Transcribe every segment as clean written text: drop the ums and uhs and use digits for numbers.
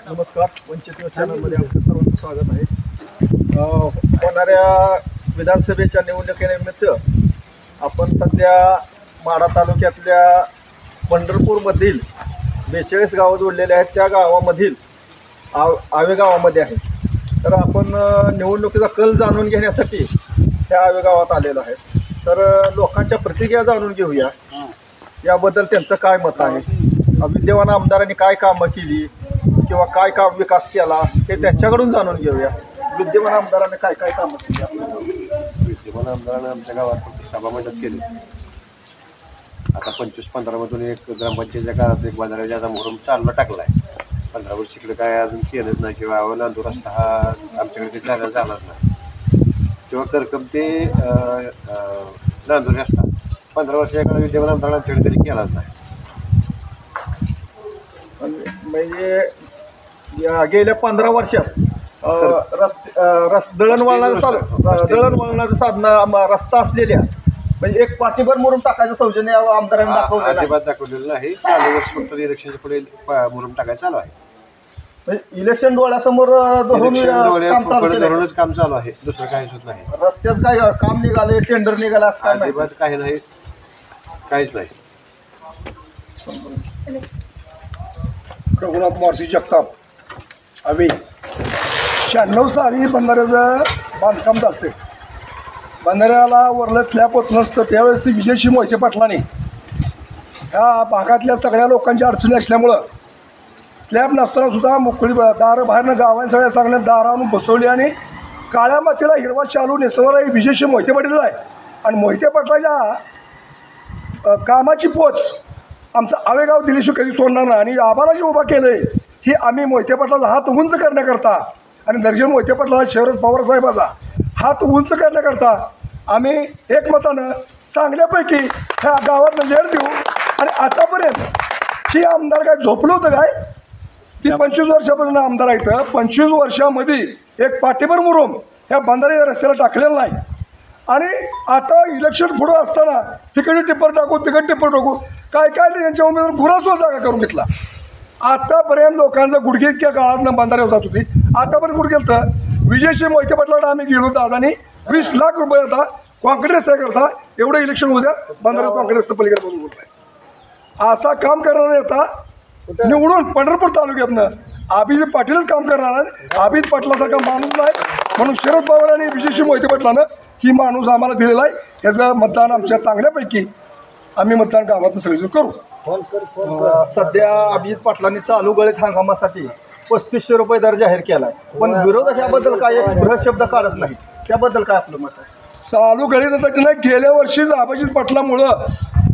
नमस्कार, वंचित न्यूज चॅनलमध्ये आपलं सर्वांचं स्वागत आहे. होणाऱ्या विधानसभेच्या निवडणुकीनिमित्त आपण सध्या माढा तालुक्यातल्या पंढरपूरमधील 42 गावं जोडलेले आहेत. त्या गावामधील आवे गावामध्ये आहे. तर आपण निवडणुकीचा कल जाणून घेण्यासाठी त्या आवे गावात आलेलो आहे. तर लोकांच्या प्रतिक्रिया जाणून घेऊया, याबद्दल त्यांचं काय मत आहे, विद्यमान आमदारांनी काय कामं केली किंवा काय काम विकास केला हे त्यांच्याकडून जाणून घेऊया. विद्यमान आमदारांनी काय काय कामं केली? विद्यमान आमदारांना आमच्या गावात फक्त सभामंडप केले. आता 25-15 मधून एक ग्रामपंचायतीच्या काळात एक बाजाराच्या आता मुहूर्त चालला टाकला आहे. 15 वर्ष इकडे काय अजून केलंच नाही किंवा नांदूर रस्ता हा आमच्याकडे काही झालाच नाही किंवा करकम ते नांदूर रस्ता 15 वर्षाच्या काळात विद्यमान आमदारांना आमच्याकडे तरी केलाच नाही. म्हणजे गेल्या 15 वर्षात दळणवळणाचं साधन रस्ता असलेल्या म्हणजे एक पाठीभर मुरुम टाकायचं सौजन्य आमदारांनी दाखवलं अजिबात दाखवलेलं नाही. चालू वर्ष फक्त इलेक्शनच्या पुढे मुरुम टाकायचं चालू आहे. म्हणजे इलेक्शन डोळ्यासमोर धरूनच काम चालू आहे, दुसरं काही सुद्धा नाही. रस्त्याच काय काम निघाले, टेंडर निघालं असं काय? अजिबात काही नाही, काहीच नाही. रघुनाथ मारुती जगताप आम्ही 96 साली बंधाऱ्याचं बांधकाम चालते. बंधाऱ्याला वरलं स्लॅब होत नसतं त्यावेळेस विजयशी मोहिते पाटलांनी ह्या भागातल्या सगळ्या लोकांची अडचणी असल्यामुळं स्लॅब नसताना सुद्धा मोकळी दारं बाहेरनं गावांनी सगळ्या चांगल्या दारं आणून बसवली आणि काळ्या मातीला हिरवा चालू नेसवणारा विजयशी मोहिते पाटील आहे. आणि मोहिते पाटलाच्या कामाची पोच आमचं आवेगाव दिलीशिवाय कधी सोडणार नाही. आणि आम्हाला जे उभा केलं आहे ही आम्ही मोहिते पाटलाला हात उंच करण्याकरता आणि दर्जन मोहिते पाटलाला शरद पवार साहेबाचा हात उंच करण्याकरता आम्ही एकमतानं चांगल्यापैकी ह्या गावातनं लेर देऊ. आणि आतापर्यंत ही आमदार काय झोपलं होतं काय? ती 25 वर्षापासून आमदार आहेत. 25 वर्षामध्ये एक पाठीभर मुरुम ह्या बंधाऱ्याच्या रस्त्याला टाकलेला नाही. आणि आता इलेक्शन पुढं असताना तिकडे टिप्पर टाकू तिकडे टिप्पर टाकू काय काय नाही, त्यांच्या उमेदवार गुरासुद्धा जागा करून घेतला. आतापर्यंत लोकांचा गुडघे इतक्या काळातनं बंधाऱ्यावर जात होती. आतापर्यंत गुडघे तर विजयशी मोहिते पाटलाकडे आम्ही गेलो. दादानी 20 लाख रुपये आता कॉन्क्रीट रस्त्या करता एवढं इलेक्शन उद्या बंधाऱ्यात कॉन्क्रीट रस्ता पलीकडे बघून होत आहे. असा काम करणारे आता निवडून पंढरपूर तालुक्यातनं अभिजित पाटीलच काम करणार आहे. अभिजित पाटलासारखा माणूस नाही म्हणून शरद पवार आणि विजयशी मोहिते पाटलानं ही माणूस आम्हाला दिलेला आहे. याचं मतदान आमच्या चांगल्यापैकी आम्ही मतदान गावात सगळेजण करू. सध्या अभिजित पाटलांनी चालू गळीत हंगामासाठी 3500 रुपये दर जाहीर केला आहे. पण विरोधक याबद्दल काय एक बृहत शब्द काढत नाही, त्याबद्दल काय आपलं मत आहे? चालू गळीसाठी नाही, गेल्या वर्षीच अभिजित पाटलामुळं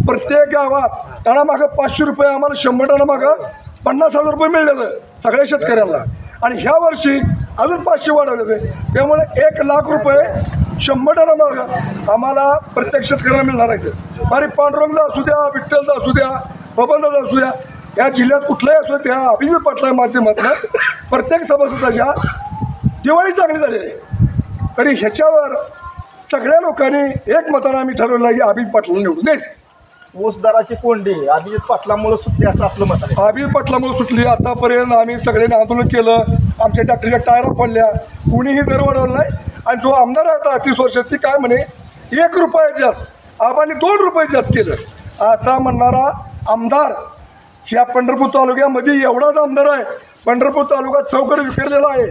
प्रत्येक गावात टनामागं 500 रुपये आम्हाला 100 टनामागं 50,000 रुपये मिळलेलं सगळ्या शेतकऱ्यांना. आणि ह्या वर्षी अजून 500 वाढवले. त्यामुळे 1 लाख रुपये 100 टनामागं आम्हाला प्रत्येक शेतकऱ्यांना मिळणार आहेत. अरे पांडुरंगचा असू द्या, विठ्ठलचा असू द्या, बबनचा असू द्या, या जिल्ह्यात कुठलाही असू द्या, अभिजित पाटला माध्यमातून प्रत्येक सभासदाच्या दिवाळी चांगली झालेली आहे. तरी ह्याच्यावर सगळ्या लोकांनी एकमतानं आम्ही ठरवलं आहे की अभिजित पाटलाला निवडून द्यायचं. ऊस दराची कोंडी अभिजित पाटलामुळे सुटली असं आपलं मत आहे? अभिजित पाटलामुळे सुटली. आतापर्यंत आम्ही सगळ्यांनी आंदोलन केलं, आमच्या ट्रॅक्टरच्या टायरा फोडल्या, कुणीही दर वाढवलं नाही. आणि जो आमदार आहे 30 वर्षात ती काय म्हणे 1 रुपया जास्त आबांनी 2 रुपये जास्त केलं असा म्हणणारा आमदार ह्या पंढरपूर तालुक्यामध्ये एवढाच आमदार आहे. पंढरपूर तालुका चौकडे विखरलेला आहे.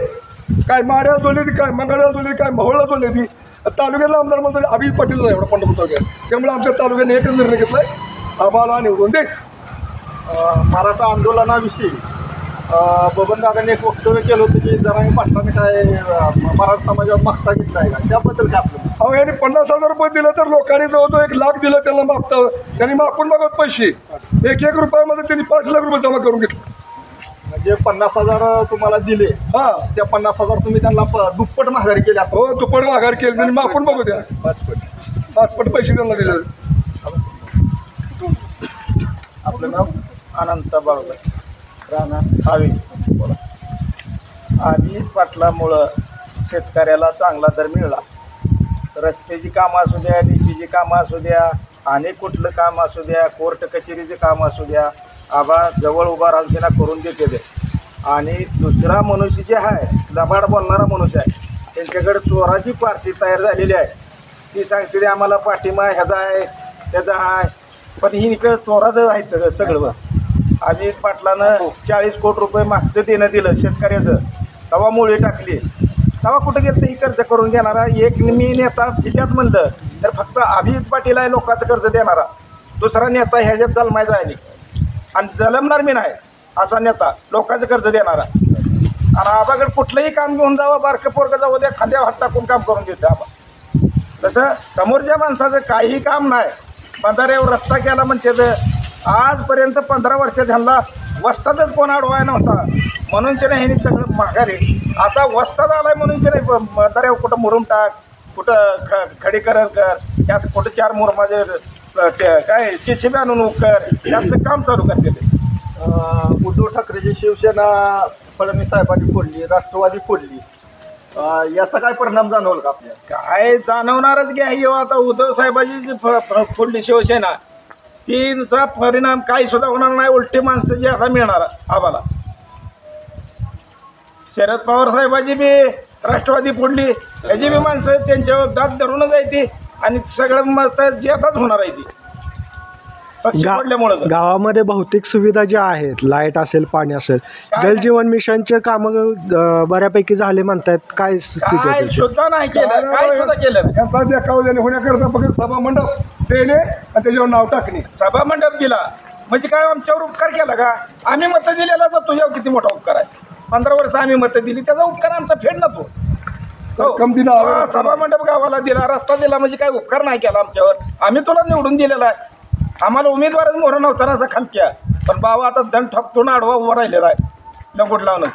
काय माड्या जोडली ती, काय मंगळ्या जोडली, काय मोहोळला जोडली ती. तालुक्यातला आमदार म्हणतो अभिजित पाटील एवढा पंढरपूर तालुक्यात. त्यामुळे आमच्या तालुक्याने एकच निर्णय घेतला आहे आबाला निवडून द्यायचं. मराठा आंदोलनाविषयी बबनदादांनी एक वक्तव्य केलं होतं की जरांगे पाटलांनी काय मराठा समाजावर मागता घेतला आहे का, त्याबद्दल काय आपलं? अहो यांनी 50,000 रुपये दिलं तर लोकांनी जवळजवळ 1 लाख दिलं त्यांना मागता. त्यांनी मागून मागत पैसे 1-1 रुपयामध्ये त्यांनी 5 लाख रुपये जमा करून घेतले. म्हणजे 50,000 तुम्हाला दिले, हां त्या 50,000 तुम्ही त्यांना दुप्पट माघारी केली? हो दुप्पट माघार केली त्यांनी मागून बघू द्या. 5पट पैसे त्यांना दिले. आपलं नाव अनंत बाळगा, राणा आवे. बोला. अभिजित पाटलामुळं शेतकऱ्याला चांगला दर मिळाला. रस्त्याची कामं असू द्या, डीपीची कामं असू द्या, अनेक कुठलं काम असू द्या, कोर्ट कचेरीचे काम असू द्या, आबा जवळ उभा राहून त्यांना करून देते. आणि दुसरा मनुष्य जे आहे लबाड बोलणारा मनुष्य आहे त्यांच्याकडे चोराची पार्टी तयार झालेली आहे. ती सांगते आम्हाला पाठिंबा ह्याचा आहे त्याचा आहे, पण ही इकडं चोराचं आहे सगळं. अजित पाटलानं 40 कोटी रुपये मागचं देणं दिलं शेतकऱ्याचं, तवा मुळे टाकली. तवा कुठं गेलं ही कर्ज करून घेणारा एक मी नेता जिल्ह्यात म्हणलं तर फक्त अभिजित पाटील आहे लोकांचं कर्ज देणारा. दुसरा नेता ह्याच्यात जन्मायचा आहे आणि जन्मणार मी नाही असा नेता लोकांचं कर्ज देणारा. आणि आबाकडे कुठलंही काम घेऊन जावं, बारकं पोरकं जावं द्या, खांद्या हात टाकून काम करून घेते आबा. तसं समोरच्या माणसाचं काही काम नाही. बंधाऱ्यावर रस्ता केला म्हणते तर आजपर्यंत 15 वर्ष ह्यांना वस्तातच कोण अडवाय नव्हता म्हणून नाही ह्यांनी सगळं माघारी. आता वस्तात आलाय म्हणून नाही बंधाऱ्यावर कुठं मुरुम टाक, कुठं खडीकरण कर, त्यात कुठं 4 मुरमाचे काय शिशिबी आणून कर, त्यातलं काम चालू करते ते. उद्धव ठाकरेची शिवसेना फडणवीस साहेबांनी फोडली, राष्ट्रवादी फोडली, याचा काय परिणाम जाणवल का आपल्याला? काय जाणवणारच घ्या. ही आता उद्धव साहेबाची जी फोडली शिवसेना तीचा परिणाम काही सुद्धा होणार नाही. उलटी माणसं जी आता मिळणार आम्हाला. शरद पवार साहेबाची बी राष्ट्रवादी फोडली, याची बी माणसं त्यांच्यावर दाद धरूनच आहे ती आणि सगळं मत जे आताच होणार आहे ती पक्ष फोडल्यामुळं. गावामध्ये भौतिक सुविधा ज्या आहेत, लाईट असेल, पाणी असेल, जलजीवन मिशनचे कामं बऱ्यापैकी झाले म्हणतायत. काय स्थिती आहे काय त्याची? सुद्धा नाही केलं, काय सुद्धा केलं नाही. यांचा देखावा होण्याकरता फक्त सभा मंडप देणे आणि त्याच्यावर नाव टाकणे. सभा मंडप दिला म्हणजे काय आमच्यावर उपकार केला का? आम्ही मतं दिलेला तर तुझ्यावर किती मोठा उपकार आहे. 15 वर्ष आम्ही मतं दिली, त्याचा उपकार आमचा फेड ना तो. रक्कम दिला, हा, सभा मंडप गावाला दिला, रस्ता दिला म्हणजे काय उपकार नाही केला आमच्यावर. आम्ही तुला निवडून दिलेला आहे. आम्हाला उमेदवारच मोहर नव्हता ना असं खालक्या, पण बाबा आता दंड ठपतून आडवा उभा राहिलेला आहे नकोट लावणं.